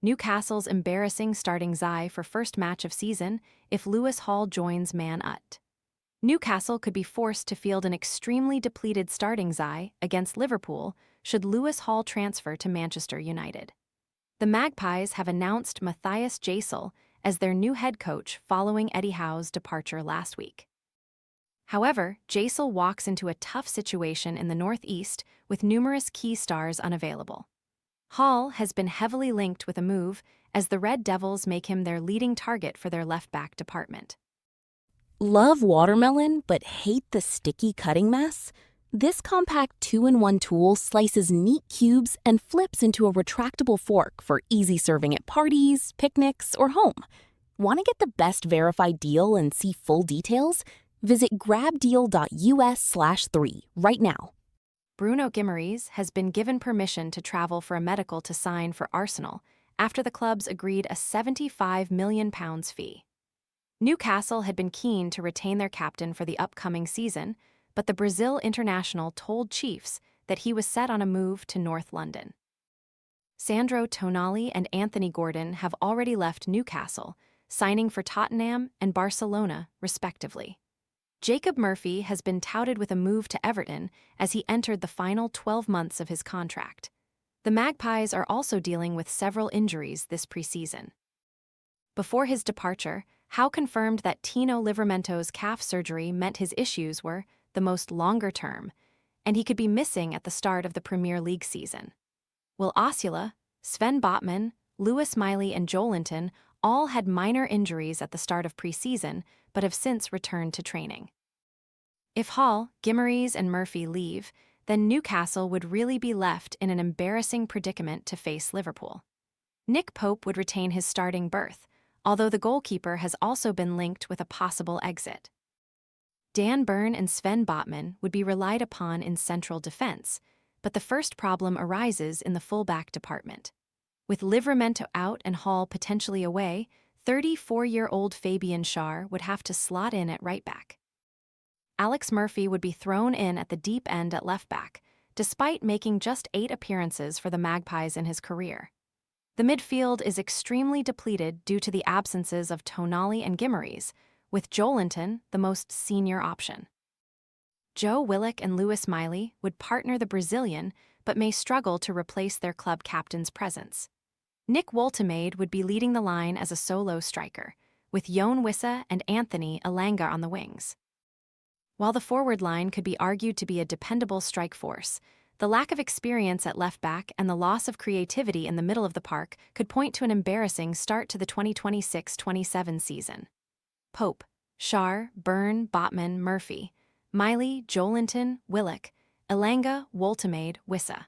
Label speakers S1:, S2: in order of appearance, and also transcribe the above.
S1: Newcastle's embarrassing starting Zai for first match of season if Lewis Hall joins Man Utd. Newcastle could be forced to field an extremely depleted starting Zai against Liverpool should Lewis Hall transfer to Manchester United. The Magpies have announced Matthias Jaissle as their new head coach following Eddie Howe's departure last week. However, Jaissle walks into a tough situation in the Northeast with numerous key stars unavailable. Hall has been heavily linked with a move as the Red Devils make him their leading target for their left-back department.
S2: Love watermelon but hate the sticky cutting mess? This compact 2-in-1 tool slices neat cubes and flips into a retractable fork for easy serving at parties, picnics, or home. Want to get the best verified deal and see full details? Visit grabdeal.us/3 right now.
S1: Bruno Guimaraes has been given permission to travel for a medical to sign for Arsenal after the clubs agreed a £75 million fee. Newcastle had been keen to retain their captain for the upcoming season, but the Brazil international told Chiefs that he was set on a move to North London. Sandro Tonali and Anthony Gordon have already left Newcastle, signing for Tottenham and Barcelona, respectively. Jacob Murphy has been touted with a move to Everton as he entered the final 12 months of his contract. The Magpies are also dealing with several injuries this preseason. Before his departure, Howe confirmed that Tino Livramento's calf surgery meant his issues were the most longer term, and he could be missing at the start of the Premier League season. Will Osula, Sven Botman, Lewis Miley, and Joelinton all had minor injuries at the start of preseason, but have since returned to training. If Hall, Guimaraes, and Murphy leave, then Newcastle would really be left in an embarrassing predicament to face Liverpool. Nick Pope would retain his starting berth, although the goalkeeper has also been linked with a possible exit. Dan Burn and Sven Botman would be relied upon in central defense, but the first problem arises in the fullback department. With Livramento out and Hall potentially away, 34-year-old Fabian Schär would have to slot in at right back. Alex Murphy would be thrown in at the deep end at left back, despite making just 8 appearances for the Magpies in his career. The midfield is extremely depleted due to the absences of Tonali and Guimaraes, with Joelinton the most senior option. Joe Willock and Lewis Miley would partner the Brazilian, but may struggle to replace their club captain's presence. Nick Woltemade would be leading the line as a solo striker, with Jon Wissa and Anthony Elanga on the wings. While the forward line could be argued to be a dependable strike force, the lack of experience at left back and the loss of creativity in the middle of the park could point to an embarrassing start to the 2026-27 season. Pope, Schär, Burn, Botman, Murphy, Miley, Joelinton, Willock, Elanga, Woltemade, Wissa.